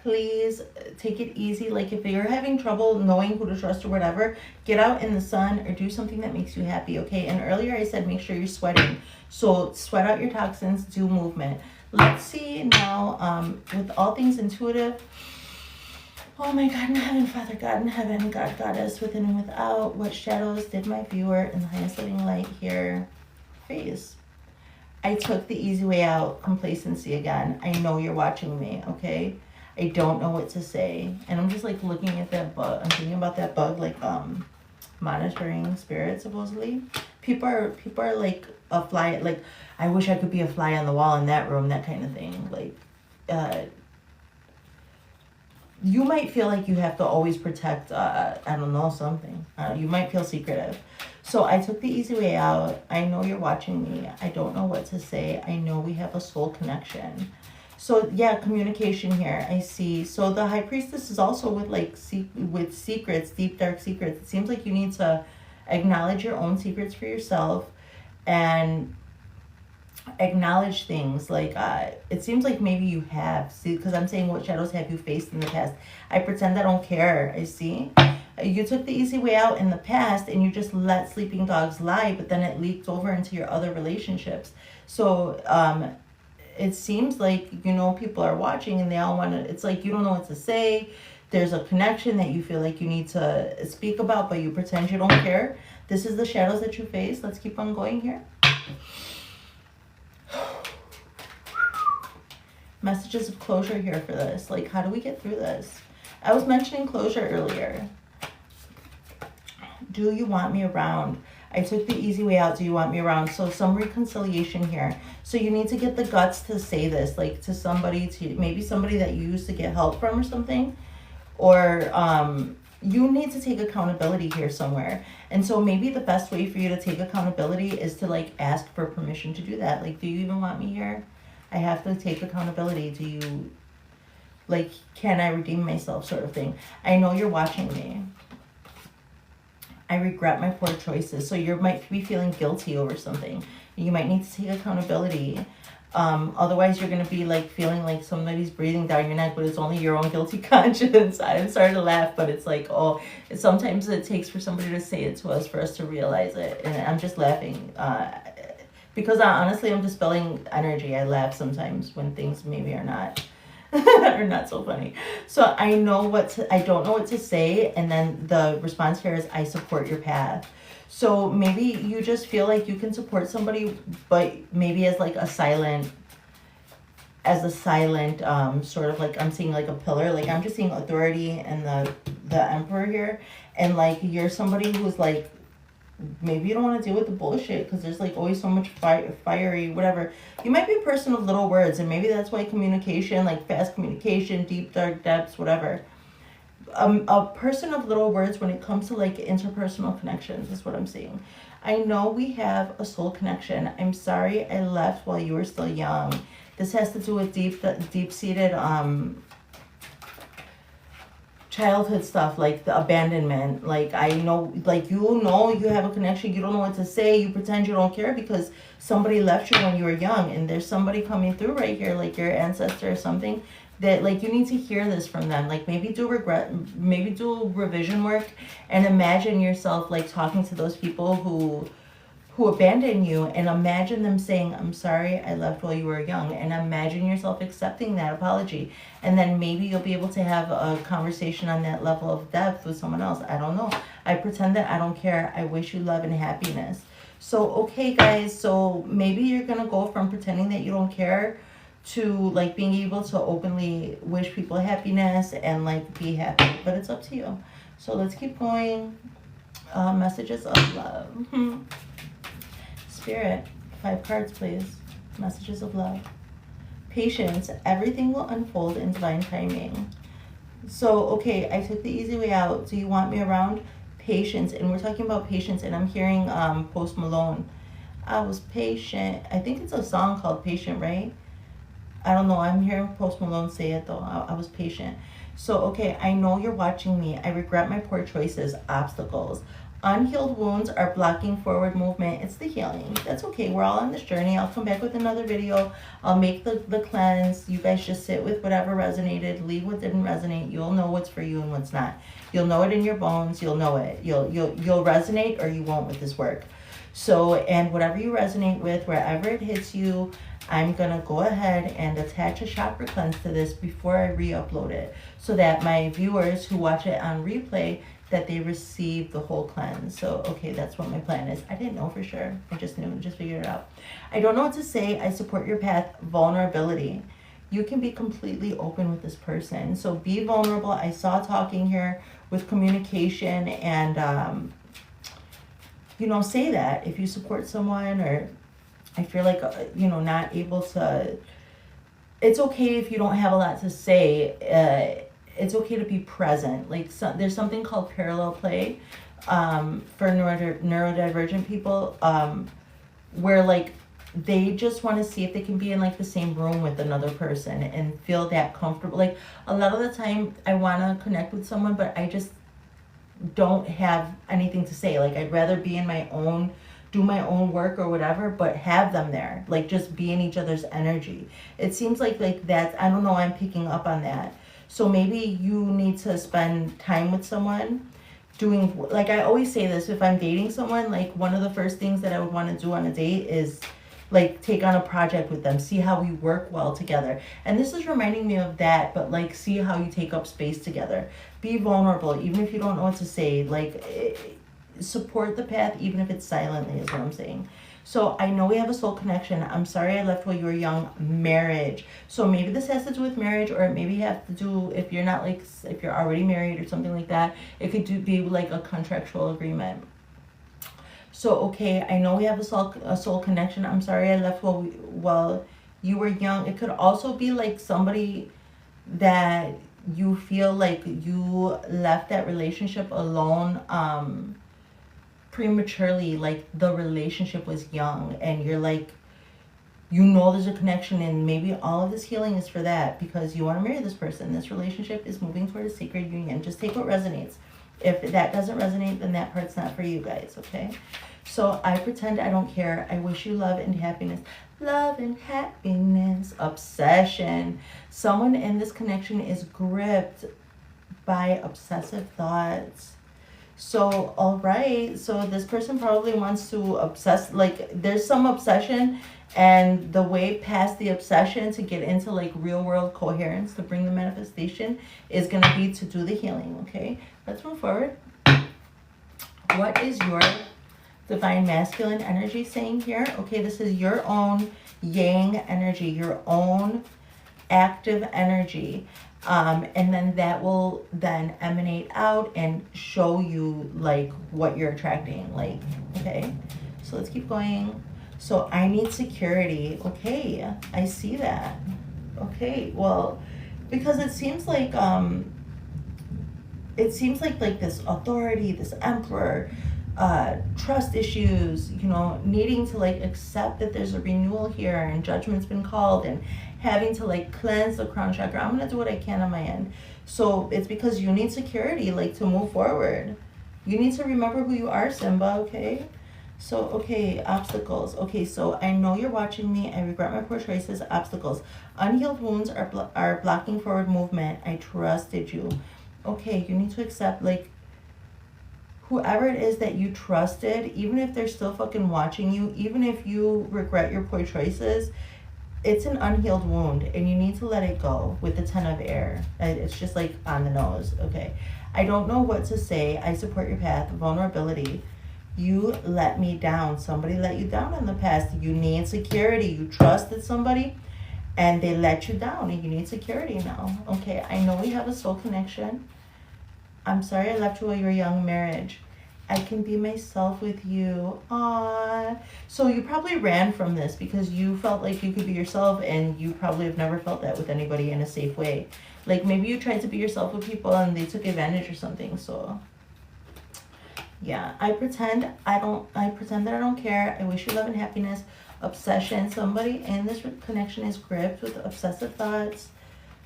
please take it easy. Like, if you're having trouble knowing who to trust or whatever, get out in the sun or do something that makes you happy, okay? And earlier I said make sure you're sweating. So sweat out your toxins, do movement. Let's see now, with all things intuitive. Oh my God in heaven, Father God in heaven, God, Goddess, within and without, what shadows did my viewer in the highest living light here face? I took the easy way out, complacency again. I know you're watching me, okay? I don't know what to say. And I'm just like looking at that bug. I'm thinking about that bug, like monitoring spirit, supposedly. People are like a fly, like, I wish I could be a fly on the wall in that room, that kind of thing. Like, you might feel like you have to always protect, I don't know, something. You might feel secretive. So I took the easy way out. I know you're watching me. I don't know what to say. I know we have a soul connection. So yeah, communication here, I see. So the High Priestess is also with like with secrets, deep, dark secrets. It seems like you need to acknowledge your own secrets for yourself and acknowledge things. Like it seems like maybe you have, see, because I'm saying what shadows have you faced in the past. I pretend I don't care. I see you took the easy way out in the past and you just let sleeping dogs lie, but then it leaked over into your other relationships. So it seems like, you know, people are watching and they all want to, it's like you don't know what to say. There's a connection that you feel like you need to speak about, but you pretend you don't care. This is the shadows that you face. Let's keep on going here. Messages of closure here for this. Like, how do we get through this? I was mentioning closure earlier. Do you want me around? I took the easy way out. Do you want me around? So some reconciliation here. So you need to get the guts to say this, like to somebody, to maybe somebody that you used to get help from or something. Or you need to take accountability here somewhere. And so maybe the best way for you to take accountability is to like ask for permission to do that. Like, do you even want me here? I have to take accountability. Do you, like, can I redeem myself, sort of thing? I know you're watching me. I regret my poor choices. So you might be feeling guilty over something. You might need to take accountability. Otherwise you're going to be like feeling like somebody's breathing down your neck, but it's only your own guilty conscience. I'm sorry to laugh, but it's like, oh, sometimes it takes for somebody to say it to us for us to realize it. And I'm just laughing because honestly, I'm dispelling energy. I laugh sometimes when things maybe are not are not so funny. So I don't know what to say. And then the response here is, I support your path. So maybe you just feel like you can support somebody, but maybe as a silent, sort of like, I'm seeing like a pillar, like I'm just seeing authority and the emperor here. And like, you're somebody who's like, maybe you don't want to deal with the bullshit because there's like always so much fiery, whatever. You might be a person of little words, and maybe that's why communication, like fast communication, deep, dark depths, whatever. A person of little words when it comes to like interpersonal connections is what I'm seeing. I know we have a soul connection. I'm sorry I left while you were still young. This has to do with deep-seated childhood stuff, like the abandonment. Like, I know, like, you have a connection, you don't know what to say, you pretend you don't care because somebody left you when you were young, and there's somebody coming through right here, like your ancestor or something, that like you need to hear this from them. Like, maybe do revision work and imagine yourself like talking to those people who abandoned you, and imagine them saying, I'm sorry I left while you were young, and imagine yourself accepting that apology. And then maybe you'll be able to have a conversation on that level of depth with someone else. I don't know. I pretend that I don't care. I wish you love and happiness. So, okay, guys, so maybe you're going to go from pretending that you don't care to like being able to openly wish people happiness and like be happy. But it's up to you. So let's keep going. Messages of love. Spirit, 5 cards, please. Messages of love. Patience. Everything will unfold in divine timing. So, okay, I took the easy way out. Do you want me around? Patience. And we're talking about patience, and I'm hearing Post Malone. I was patient. I think it's a song called Patient, right? I don't know. I'm hearing Post Malone say it, though. I was patient. So, okay, I know you're watching me. I regret my poor choices. Obstacles. Unhealed wounds are blocking forward movement. It's the healing. That's okay. We're all on this journey. I'll come back with another video. I'll make the cleanse. You guys just sit with whatever resonated. Leave what didn't resonate. You'll know what's for you and what's not. You'll know it in your bones. You'll know it. You'll resonate or you won't with this work. So, and whatever you resonate with, wherever it hits you, I'm going to go ahead and attach a chakra cleanse to this before I re-upload it, so that my viewers who watch it on replay, that they receive the whole cleanse. So, okay, that's what my plan is. I didn't know for sure. I just figured it out. I don't know what to say. I support your path. Vulnerability. You can be completely open with this person. So be vulnerable. I saw talking here with communication and, say that if you support someone, or I feel like, not able to, it's okay if you don't have a lot to say. It's okay to be present. Like, there's something called parallel play for neurodivergent people, where like they just want to see if they can be in like the same room with another person and feel that comfortable. Like, a lot of the time I want to connect with someone, but I just don't have anything to say. Like, I'd rather be in my own, do my own work or whatever, but have them there, like just be in each other's energy. It seems like that, I don't know, I'm picking up on that. So maybe you need to spend time with someone doing, like I always say this, if I'm dating someone, like one of the first things that I would want to do on a date is like take on a project with them, see how we work well together. And this is reminding me of that, but like see how you take up space together. Be vulnerable, even if you don't know what to say. Like, support the path, even if it's silently, is what I'm saying. So I know we have a soul connection. I'm sorry I left while you were young. Marriage. So maybe this has to do with marriage, or maybe have to do, if you're not like, if you're already married or something like that, it could be like a contractual agreement. So, okay, I know we have a soul connection. I'm sorry I left while you were young. It could also be like somebody that you feel like you left that relationship alone prematurely. Like the relationship was young and you're like, you know there's a connection, and maybe all of this healing is for that because you want to marry this person. This relationship is moving toward a sacred union. Just take what resonates. If that doesn't resonate, then that part's not for you guys, okay? So I pretend I don't care. I wish you love and happiness. Love and happiness. Obsession. Someone in this connection is gripped by obsessive thoughts. So, all right. So this person probably wants to obsess. Like, there's some obsession, and the way past the obsession to get into like real world coherence, to bring the manifestation, is going to be to do the healing, okay? Let's move forward. What is your divine masculine energy saying here? Okay, this is your own yang energy, your own active energy. And then that will then emanate out and show you like what you're attracting. Like, okay, so let's keep going. So I need security. Okay, I see that. Okay, well, because it seems like this authority, this emperor, trust issues, you know, needing to like accept that there's a renewal here and judgment's been called, and having to like cleanse the crown chakra. I'm gonna do what I can on my end. So it's because you need security, like to move forward. You need to remember who you are, Simba, okay? So, okay, obstacles. Okay, so I know you're watching me. I regret my poor choices. Obstacles. Unhealed wounds are blocking forward movement. I trusted you. Okay, you need to accept, like, whoever it is that you trusted, even if they're still fucking watching you, even if you regret your poor choices, it's an unhealed wound, and you need to let it go with the 10 of air. It's just, like, on the nose, okay? I don't know what to say. I support your path. Vulnerability. You let me down. Somebody let you down in the past. You need security. You trusted somebody and they let you down, and you need security now. Okay, I know we have a soul connection. I'm sorry I left you while you were young. Marriage. I can be myself with you. Aww. So you probably ran from this because you felt like you could be yourself, and you probably have never felt that with anybody in a safe way. Like maybe you tried to be yourself with people and they took advantage or something. So yeah, I pretend that I don't care. I wish you love and happiness. Obsession. Somebody in this connection is gripped with obsessive thoughts.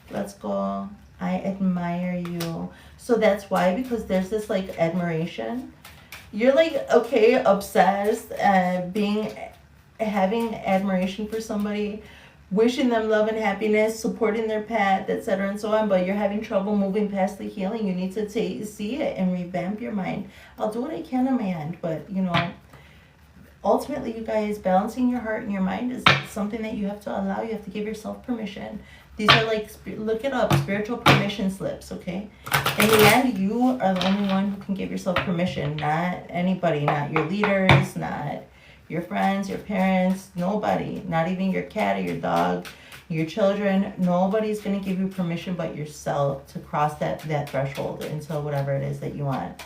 Let's go. I admire you. So that's why, because there's this like admiration. You're like, okay, obsessed, having admiration for somebody, wishing them love and happiness, supporting their path, etc. and so on, but you're having trouble moving past the healing. You need to see it and revamp your mind. I'll do what I can on my end, but you know, ultimately, you guys, balancing your heart and your mind is something that you have to allow. You have to give yourself permission. These are like, look it up, spiritual permission slips, okay? In the end, you are the only one who can give yourself permission, not anybody, not your leaders, not your friends, your parents, nobody, not even your cat or your dog, your children. Nobody's going to give you permission but yourself to cross that threshold into whatever it is that you want.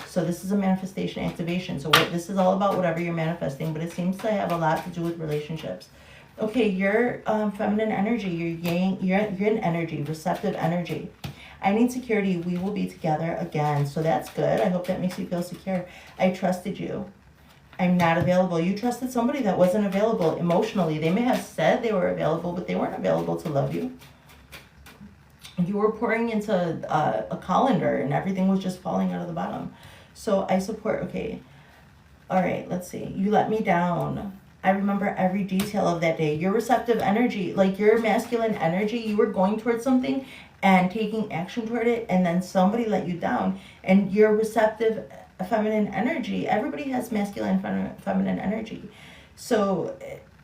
So this is a manifestation activation. So this is all about whatever you're manifesting, but it seems to have a lot to do with relationships. Okay, your feminine energy, your yang, your yin energy, receptive energy. I need security. We will be together again. So that's good. I hope that makes you feel secure. I trusted you. I'm not available. You trusted somebody that wasn't available emotionally. They may have said they were available, but they weren't available to love you. You were pouring into a colander and everything was just falling out of the bottom. So I support, okay. All right, let's see. You let me down. I remember every detail of that day. Your receptive energy, like your masculine energy, you were going towards something and taking action toward it, and then somebody let you down. And your receptive feminine energy, everybody has masculine feminine energy. So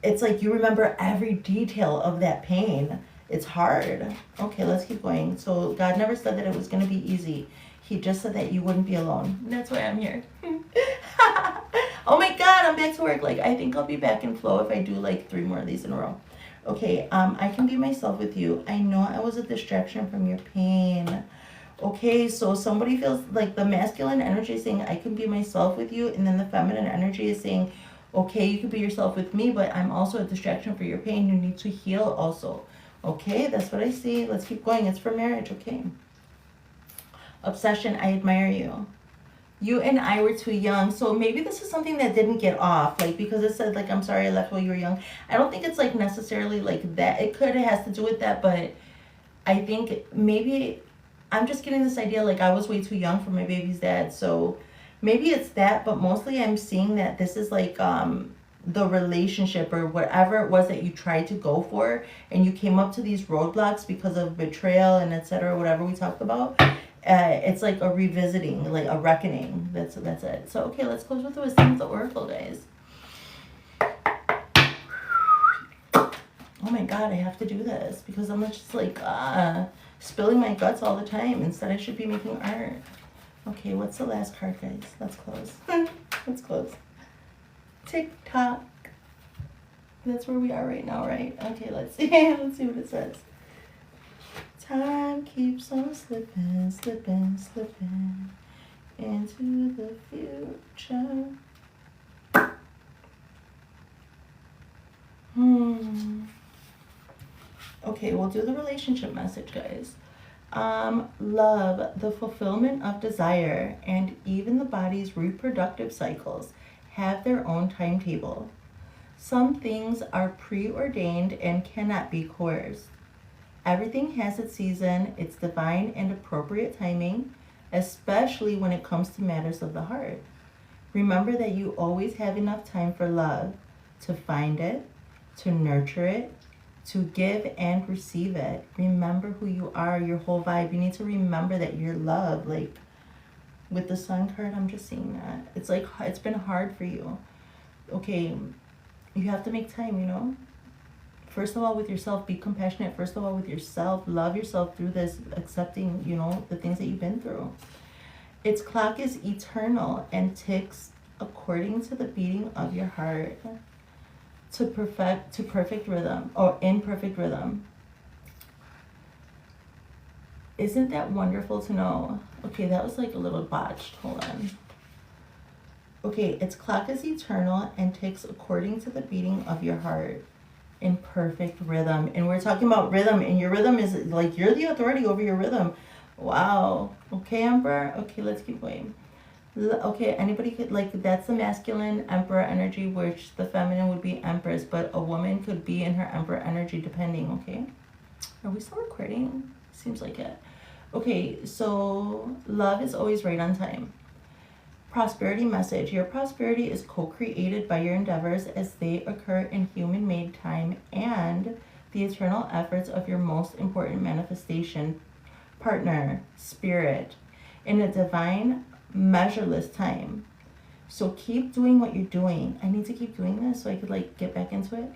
it's like you remember every detail of that pain. It's hard. Okay, let's keep going. So God never said that it was going to be easy. He just said that you wouldn't be alone. And that's why I'm here. Oh my God, I'm back to work. Like, I think I'll be back in flow if I do like 3 more of these in a row. Okay, I can be myself with you. I know I was a distraction from your pain. Okay, so somebody feels like the masculine energy is saying, I can be myself with you. And then the feminine energy is saying, okay, you can be yourself with me, but I'm also a distraction for your pain. You need to heal also. Okay, that's what I see. Let's keep going. It's for marriage, okay? Obsession, I admire you. You and I were too young, so maybe this is something that didn't get off, like, because it said, like, I'm sorry I left while you were young. I don't think it's, like, necessarily, like, that. It could, it has to do with that, but I think maybe I'm just getting this idea, like, I was way too young for my baby's dad, so maybe it's that, but mostly I'm seeing that this is, like, the relationship or whatever it was that you tried to go for, and you came up to these roadblocks because of betrayal and etc., whatever we talked about. It's like a revisiting, like a reckoning. That's it. So okay, let's close with the wisdom of the oracle, guys. Oh my God, I have to do this because I'm just like spilling my guts all the time. Instead, I should be making art. Okay, what's the last card, guys? Let's close. Let's close. Tick tock. That's where we are right now, right? Okay, let's see. Let's see what it says. Time keeps on slipping, slipping, slipping into the future. Okay, we'll do the relationship message, guys. Love, the fulfillment of desire, and even the body's reproductive cycles have their own timetable. Some things are preordained and cannot be coerced. Everything has its season, its divine and appropriate timing, especially when it comes to matters of the heart. Remember that you always have enough time for love, to find it, to nurture it, to give and receive it. Remember who you are, your whole vibe. You need to remember that you're loved. Like with the Sun card, I'm just seeing that. It's like it's been hard for you. Okay, you have to make time, you know? First of all, with yourself, be compassionate. First of all, with yourself, love yourself through this, accepting, you know, the things that you've been through. Its clock is eternal and ticks according to the beating of your heart to perfect rhythm, or in perfect rhythm. Isn't that wonderful to know? Okay, that was like a little botched. Hold on. Okay, its clock is eternal and ticks according to the beating of your heart in perfect rhythm. And we're talking about rhythm, and your rhythm is like you're the authority over your rhythm. Wow. Okay, Emperor. Okay, let's keep going. Okay, anybody could, like, that's the masculine Emperor energy, which the feminine would be Empress, but a woman could be in her Emperor energy depending. Okay, are we still recording? Seems like it. Okay, so love is always right on time. Prosperity message. Your prosperity is co-created by your endeavors as they occur in human-made time and the eternal efforts of your most important manifestation partner, spirit, in a divine, measureless time. So keep doing what you're doing. I need to keep doing this so I could like get back into it.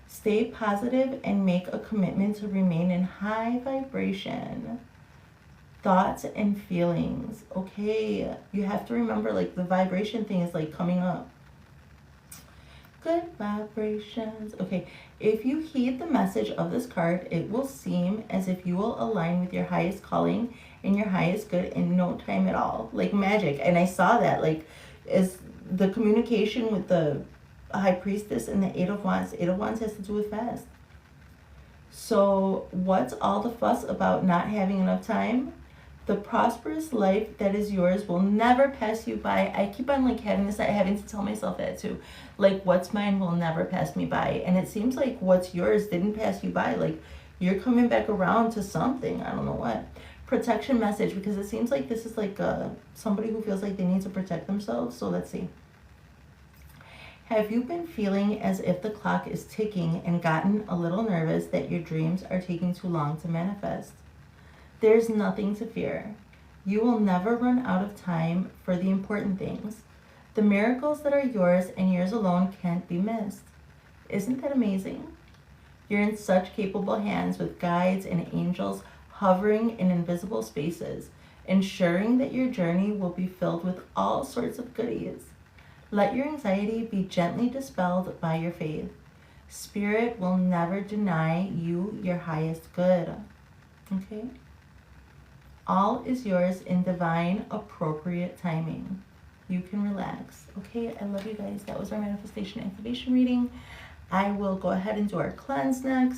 Stay positive and make a commitment to remain in high vibration. Thoughts and feelings. Okay, you have to remember, like, the vibration thing is like coming up. Good vibrations. Okay, if you heed the message of this card, it will seem as if you will align with your highest calling and your highest good in no time at all, like magic. And I saw that, like, is the communication with the High Priestess and the Eight of Wands. Eight of Wands has to do with fast. So what's all the fuss about not having enough time? The prosperous life that is yours will never pass you by. I keep on like having to tell myself that too. Like, what's mine will never pass me by. And it seems like what's yours didn't pass you by. Like, you're coming back around to something. I don't know what. Protection message, because it seems like this is like somebody who feels like they need to protect themselves. So let's see. Have you been feeling as if the clock is ticking and gotten a little nervous that your dreams are taking too long to manifest? There's nothing to fear. You will never run out of time for the important things. The miracles that are yours and yours alone can't be missed. Isn't that amazing? You're in such capable hands with guides and angels hovering in invisible spaces, ensuring that your journey will be filled with all sorts of goodies. Let your anxiety be gently dispelled by your faith. Spirit will never deny you your highest good. Okay? All is yours in divine, appropriate timing. You can relax. Okay, I love you guys. That was our manifestation activation reading. I will go ahead and do our cleanse next.